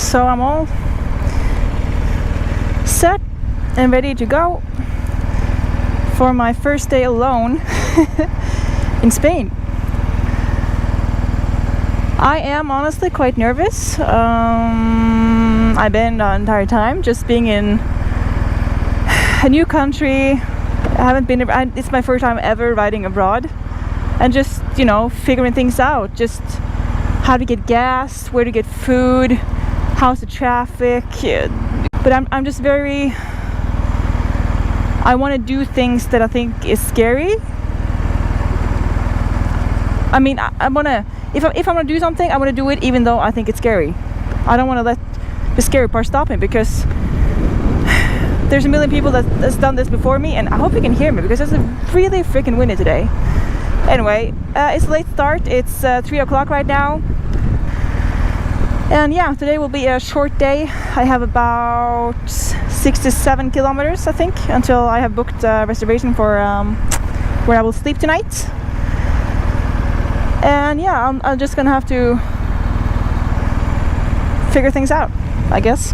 So I'm all set and ready to go for my first day alone in Spain. I am honestly quite nervous. I've been the entire time just being in a new country. I haven't been. It's my first time ever riding abroad, and just figuring things out. Just how to get gas, where to get food, how's the traffic. But I'm just very. I want to do things that I think is scary. I mean, I wanna. If I'm gonna do something, I want to do it even though I think it's scary. I don't want to let the scary part stop me, because there's a million people that's done this before me, and I hope you can hear me because it's really freaking windy today. Anyway, it's a late start. It's 3 o'clock right now, and yeah, today will be a short day. I have about 67 kilometers, I think, until I have booked a reservation for where I will sleep tonight. And yeah, I'm just gonna have to figure things out, I guess.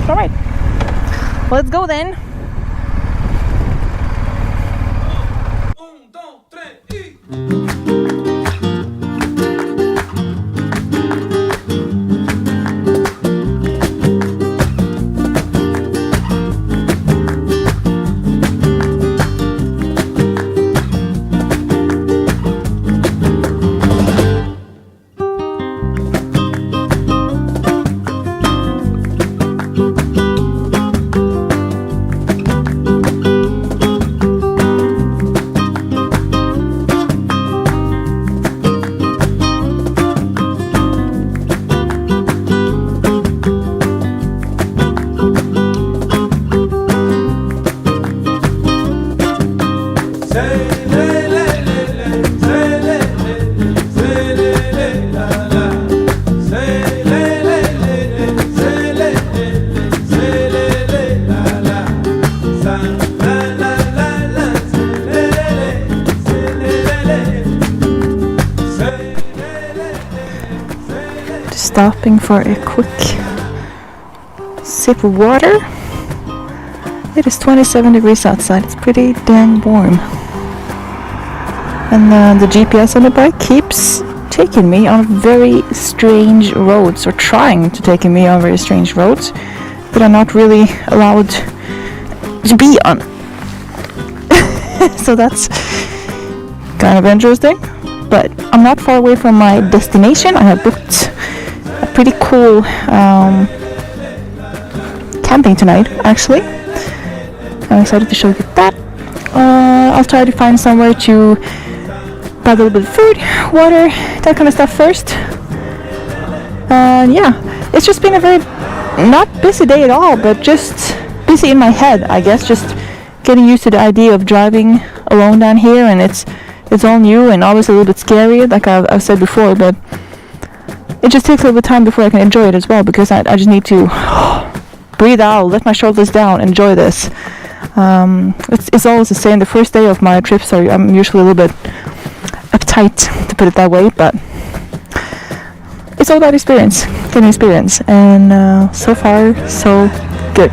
Alright, well, let's go then. Stopping for a quick sip of water. It is 27 degrees outside. It's pretty dang warm. And the GPS on the bike keeps taking me on very strange roads, or trying to take me on very strange roads that I'm not really allowed to be on. So that's kind of interesting. But I'm not far away from my destination. I have booked a pretty cool camping tonight, actually. I'm excited to show you that. I'll try to find somewhere to buy a little bit of food, water, that kind of stuff first. And yeah, it's just been a very not busy day at all, but just busy in my head, I guess. Just getting used to the idea of driving alone down here, and it's all new and obviously a little bit scary, like I've said before, but it just takes a little bit of time before I can enjoy it as well, because I just need to breathe out, let my shoulders down, enjoy this. It's always the same. The first day of my trips, I'm usually a little bit uptight, to put it that way, but it's all about experience, getting experience, and so far, so good.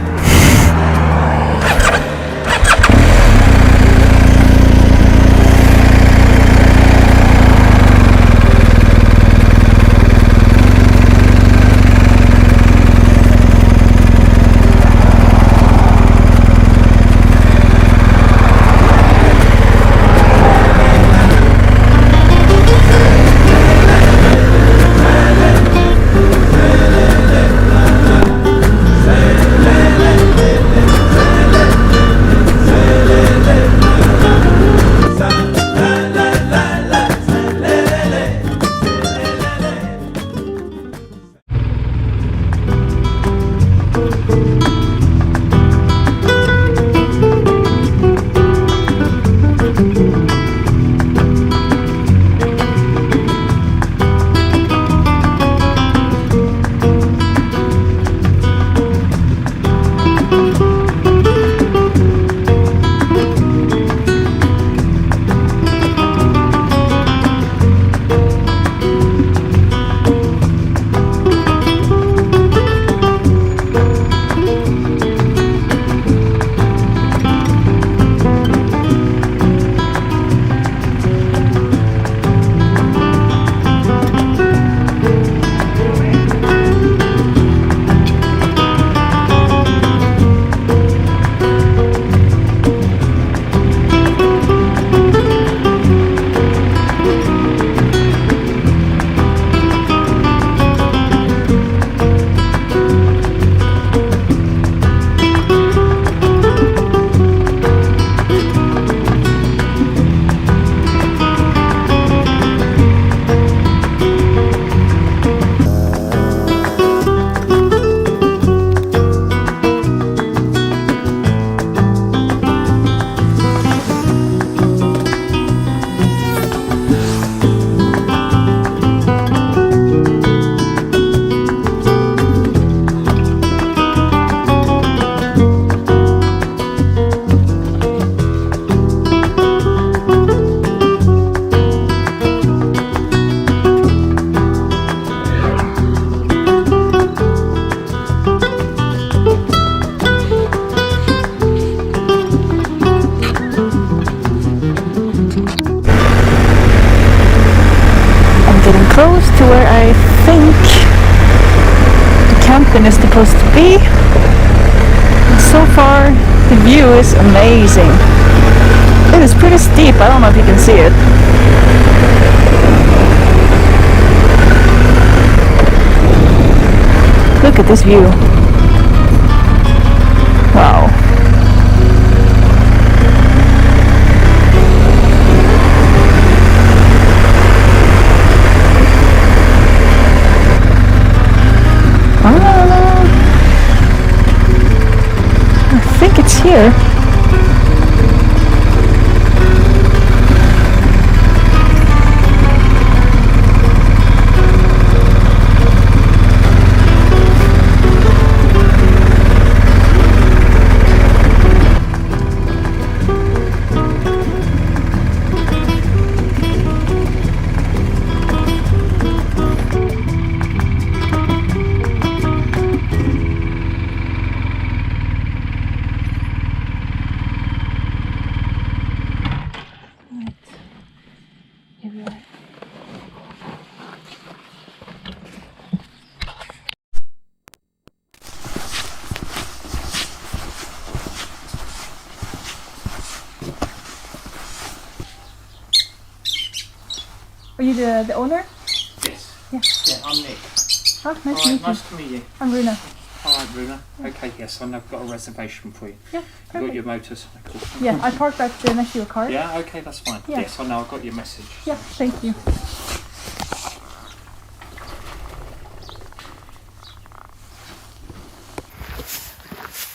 close to where I think the camping is supposed to be. And so far, the view is amazing. It is pretty steep, I don't know if you can see it. Look at this view. Wow. I think it's here. Are you the owner? Yes. Yeah. Yeah, I'm Nick. Oh, nice to meet you. Nice to meet you. I'm Runa. All right, Runa. Yeah. Okay, yes, and I've got a reservation for you. Yeah, perfect. You got your motorcycle? Yeah, I parked right next to your car. Yeah, okay, that's fine. Yeah. Yes, I know, I've got your message. Yeah, thank you.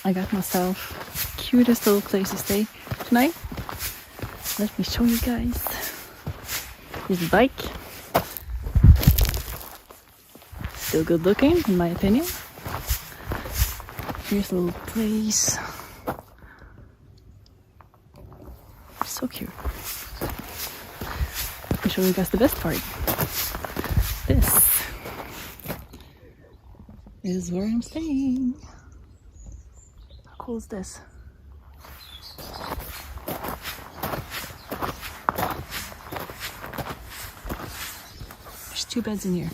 I got myself cutest little place to stay tonight. Let me show you guys. Here's the bike. Still good looking, in my opinion. Here's a little place. So cute. Let me show you guys the best part. This is where I'm staying. How cool is this? There's 2 beds in here.